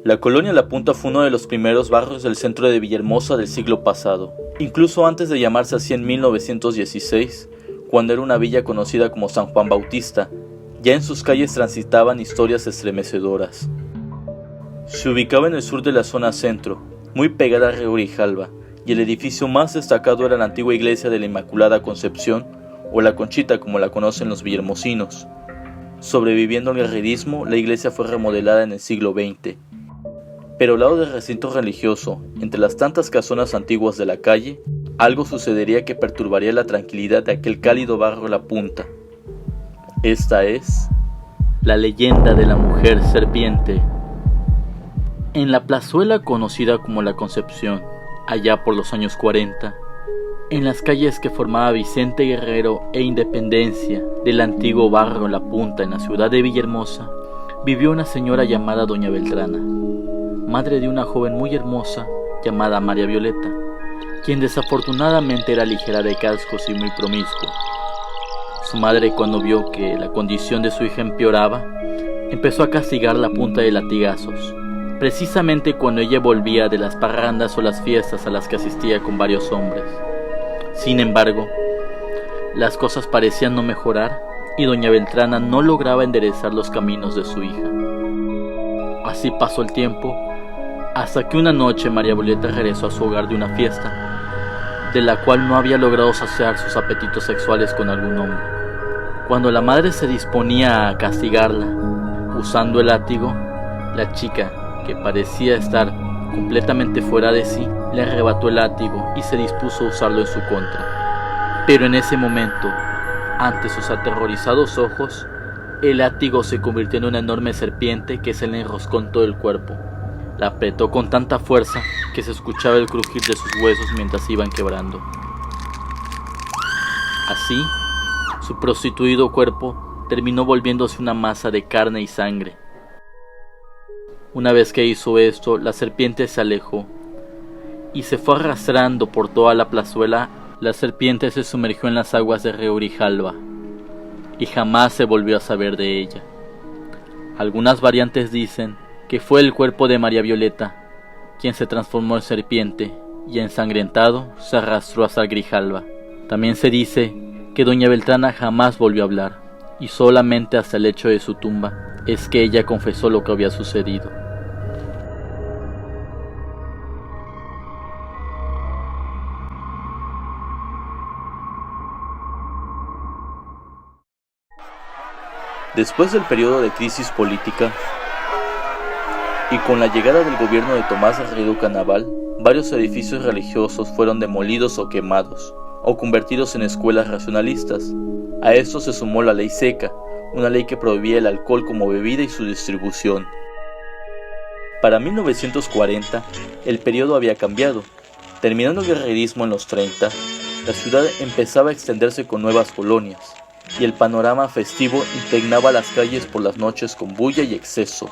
La colonia La Punta fue uno de los primeros barrios del centro de Villahermosa del siglo pasado, incluso antes de llamarse así en 1916, cuando era una villa conocida como San Juan Bautista. Ya en sus calles transitaban historias estremecedoras. Se ubicaba en el sur de la zona centro, muy pegada a Río Grijalva, y el edificio más destacado era la antigua iglesia de la Inmaculada Concepción, o la Conchita como la conocen los villahermosinos. Sobreviviendo al guerrerismo, la iglesia fue remodelada en el siglo XX. Pero al lado del recinto religioso, entre las tantas casonas antiguas de la calle, algo sucedería que perturbaría la tranquilidad de aquel cálido barrio La Punta. Esta es la leyenda de la mujer serpiente. En la plazuela conocida como La Concepción, allá por los años 40, en las calles que formaba Vicente Guerrero e Independencia del antiguo barrio La Punta en la ciudad de Villahermosa, vivió una señora llamada Doña Beltrana, madre de una joven muy hermosa llamada María Violeta, quien desafortunadamente era ligera de cascos y muy promiscua. Su madre, cuando vio que la condición de su hija empeoraba, empezó a castigarla a punta de latigazos, precisamente cuando ella volvía de las parrandas o las fiestas a las que asistía con varios hombres. Sin embargo, las cosas parecían no mejorar y doña Beltrana no lograba enderezar los caminos de su hija. Así pasó el tiempo, hasta que una noche María Violeta regresó a su hogar de una fiesta, de la cual no había logrado saciar sus apetitos sexuales con algún hombre. Cuando la madre se disponía a castigarla, usando el látigo, la chica, que parecía estar completamente fuera de sí, le arrebató el látigo y se dispuso a usarlo en su contra. Pero en ese momento, ante sus aterrorizados ojos, el látigo se convirtió en una enorme serpiente que se le enroscó en todo el cuerpo. La apretó con tanta fuerza que se escuchaba el crujir de sus huesos mientras iban quebrando. Así, su prostituido cuerpo terminó volviéndose una masa de carne y sangre. Una vez que hizo esto, la serpiente se alejó y se fue arrastrando por toda la plazuela. La serpiente se sumergió en las aguas de Río Grijalva y jamás se volvió a saber de ella. Algunas variantes dicen que fue el cuerpo de María Violeta quien se transformó en serpiente y ensangrentado se arrastró hasta Grijalva. También se dice que doña Beltrana jamás volvió a hablar y solamente hasta el hecho de su tumba es que ella confesó lo que había sucedido. Después del periodo de crisis política y con la llegada del gobierno de Tomás Herrero Canaval, varios edificios religiosos fueron demolidos o quemados, o convertidos en escuelas racionalistas. A esto se sumó la ley seca, una ley que prohibía el alcohol como bebida y su distribución. Para 1940, el periodo había cambiado. Terminando el guerrerismo en los 30, la ciudad empezaba a extenderse con nuevas colonias, y el panorama festivo impregnaba las calles por las noches con bulla y exceso.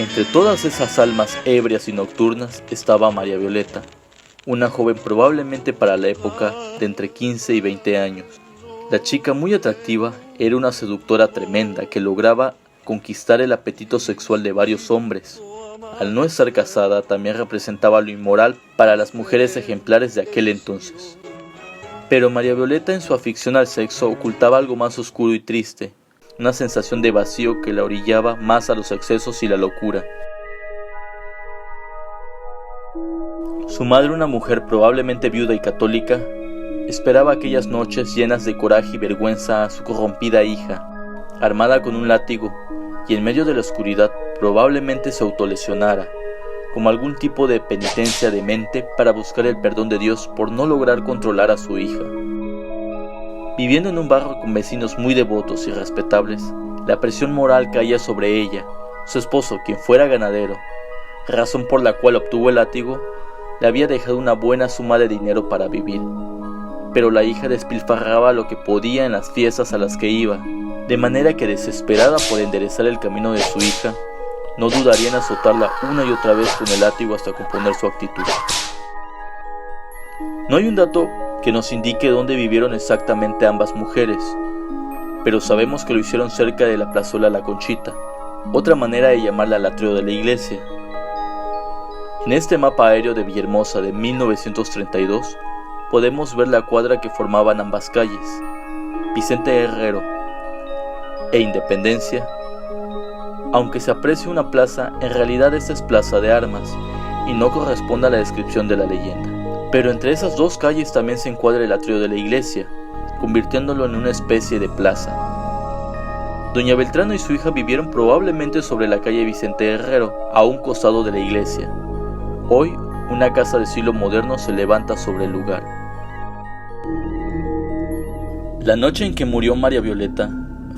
Entre todas esas almas ebrias y nocturnas estaba María Violeta, una joven probablemente para la época de entre 15 y 20 años. La chica, muy atractiva, era una seductora tremenda que lograba conquistar el apetito sexual de varios hombres. Al no estar casada, también representaba lo inmoral para las mujeres ejemplares de aquel entonces. Pero María Violeta, en su afición al sexo, ocultaba algo más oscuro y triste, una sensación de vacío que la orillaba más a los excesos y la locura. Su madre, una mujer probablemente viuda y católica, esperaba aquellas noches llenas de coraje y vergüenza a su corrompida hija, armada con un látigo, y en medio de la oscuridad probablemente se autolesionara, como algún tipo de penitencia demente para buscar el perdón de Dios por no lograr controlar a su hija. Viviendo en un barrio con vecinos muy devotos y respetables, la presión moral caía sobre ella. Su esposo, quien fuera ganadero, razón por la cual obtuvo el látigo, le había dejado una buena suma de dinero para vivir. Pero la hija despilfarraba lo que podía en las fiestas a las que iba, de manera que, desesperada por enderezar el camino de su hija, no dudaría en azotarla una y otra vez con el látigo hasta componer su actitud. No hay un dato que nos indique dónde vivieron exactamente ambas mujeres, pero sabemos que lo hicieron cerca de la plazuela La Conchita, otra manera de llamarla al atrio de la iglesia. En este mapa aéreo de Villahermosa de 1932 podemos ver la cuadra que formaban ambas calles, Vicente Herrero e Independencia. Aunque se aprecie una plaza, en realidad esta es Plaza de Armas y no corresponde a la descripción de la leyenda. Pero entre esas dos calles también se encuadra el atrio de la iglesia, convirtiéndolo en una especie de plaza. Doña Beltrano y su hija vivieron probablemente sobre la calle Vicente Herrero, a un costado de la iglesia. Hoy, una casa de estilo moderno se levanta sobre el lugar. La noche en que murió María Violeta,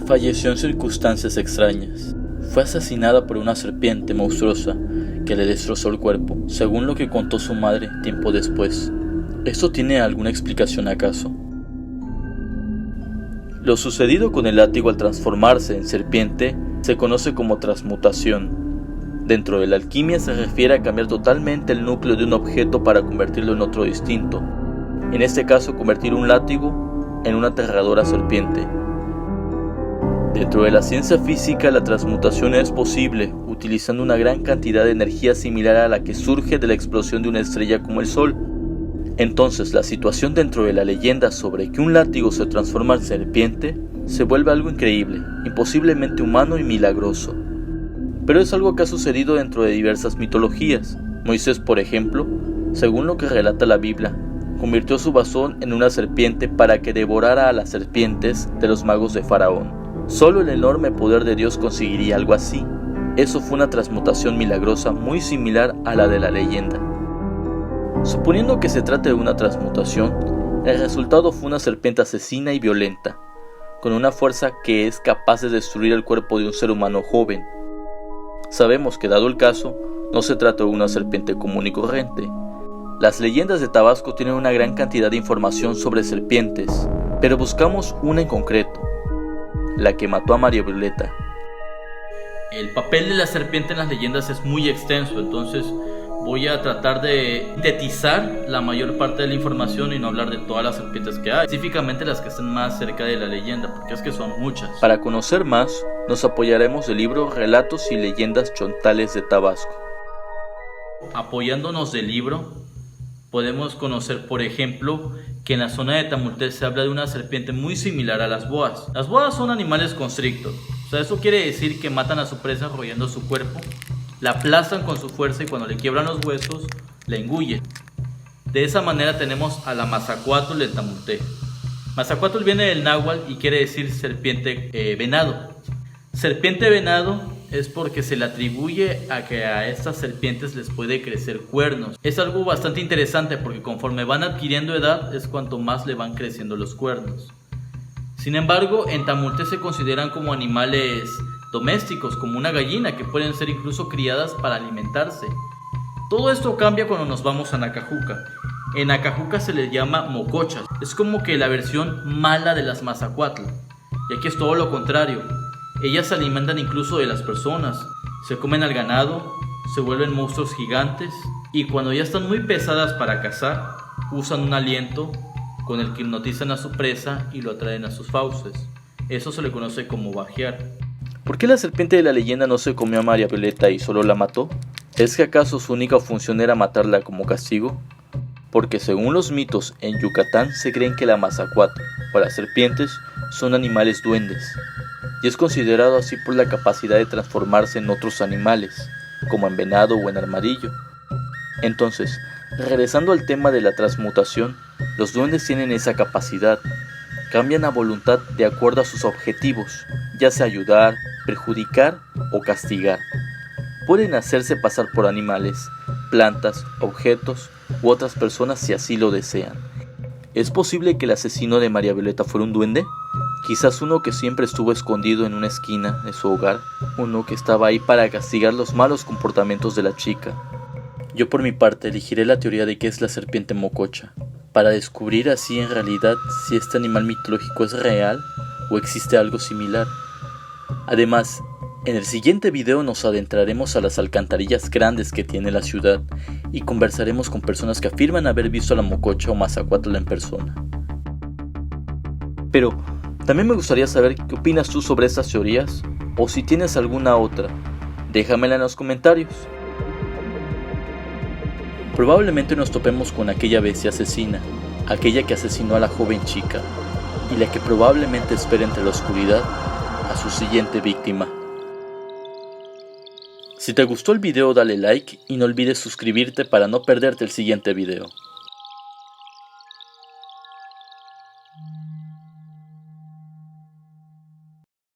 falleció en circunstancias extrañas. Fue asesinada por una serpiente monstruosa que le destrozó el cuerpo, según lo que contó su madre tiempo después. ¿Esto tiene alguna explicación acaso? Lo sucedido con el látigo al transformarse en serpiente se conoce como transmutación. Dentro de la alquimia se refiere a cambiar totalmente el núcleo de un objeto para convertirlo en otro distinto. En este caso, convertir un látigo en una aterradora serpiente. Dentro de la ciencia física, la transmutación es posible utilizando una gran cantidad de energía similar a la que surge de la explosión de una estrella como el Sol. Entonces, la situación dentro de la leyenda sobre que un látigo se transforma en serpiente se vuelve algo increíble, imposiblemente humano y milagroso. Pero es algo que ha sucedido dentro de diversas mitologías. Moisés, por ejemplo, según lo que relata la Biblia, convirtió su bastón en una serpiente para que devorara a las serpientes de los magos de Faraón. Solo el enorme poder de Dios conseguiría algo así. Eso fue una transmutación milagrosa muy similar a la de la leyenda. Suponiendo que se trate de una transmutación, el resultado fue una serpiente asesina y violenta, con una fuerza que es capaz de destruir el cuerpo de un ser humano joven. Sabemos que, dado el caso, no se trata de una serpiente común y corriente. Las leyendas de Tabasco tienen una gran cantidad de información sobre serpientes, pero buscamos una en concreto, la que mató a María Violeta. El papel de la serpiente en las leyendas es muy extenso, entonces voy a tratar de sintetizar la mayor parte de la información y no hablar de todas las serpientes que hay, específicamente las que están más cerca de la leyenda, porque es que son muchas. Para conocer más, nos apoyaremos del libro Relatos y Leyendas Chontales de Tabasco. Apoyándonos del libro, podemos conocer, por ejemplo, que en la zona de Tamultés se habla de una serpiente muy similar a las boas. Las boas son animales constrictos, o sea, eso quiere decir que matan a su presa royendo su cuerpo, la aplastan con su fuerza y cuando le quiebran los huesos, la engullen. De esa manera tenemos a la Mazacuatl en Tamultés. Mazacuatl viene del náhuatl y quiere decir serpiente venado. Serpiente venado es porque se le atribuye a que a estas serpientes les puede crecer cuernos. Es algo bastante interesante porque conforme van adquiriendo edad es cuanto más le van creciendo los cuernos. Sin embargo, en Tamultés se consideran como animales domésticos, como una gallina, que pueden ser incluso criadas para alimentarse. Todo esto cambia cuando nos vamos a Nacajuca. En Nacajuca se les llama mocochas. Es como que la versión mala de las Mazacuatl. Y aquí es todo lo contrario. Ellas se alimentan incluso de las personas, se comen al ganado, se vuelven monstruos gigantes y cuando ya están muy pesadas para cazar, usan un aliento con el que hipnotizan a su presa y lo atraen a sus fauces. Eso se le conoce como bajear. ¿Por qué la serpiente de la leyenda no se comió a María Violeta y solo la mató? ¿Es que acaso su única función era matarla como castigo? Porque según los mitos, en Yucatán se creen que la Mazacuatl o las serpientes son animales duendes. Y es considerado así por la capacidad de transformarse en otros animales, como en venado o en armadillo. Entonces, regresando al tema de la transmutación, los duendes tienen esa capacidad. Cambian a voluntad de acuerdo a sus objetivos, ya sea ayudar, perjudicar o castigar. Pueden hacerse pasar por animales, plantas, objetos u otras personas si así lo desean. ¿Es posible que el asesino de María Violeta fuera un duende? Quizás uno que siempre estuvo escondido en una esquina de su hogar, uno que estaba ahí para castigar los malos comportamientos de la chica. Yo por mi parte elegiré la teoría de que es la serpiente mococha, para descubrir así en realidad si este animal mitológico es real o existe algo similar. Además, en el siguiente video nos adentraremos a las alcantarillas grandes que tiene la ciudad y conversaremos con personas que afirman haber visto a la mococha o Mazacuatl en persona. Pero, También me gustaría saber qué opinas tú sobre estas teorías, o si tienes alguna otra, déjamela en los comentarios. Probablemente nos topemos con aquella bestia asesina, aquella que asesinó a la joven chica, y la que probablemente espera entre la oscuridad a su siguiente víctima. Si te gustó el video dale like y no olvides suscribirte para no perderte el siguiente video.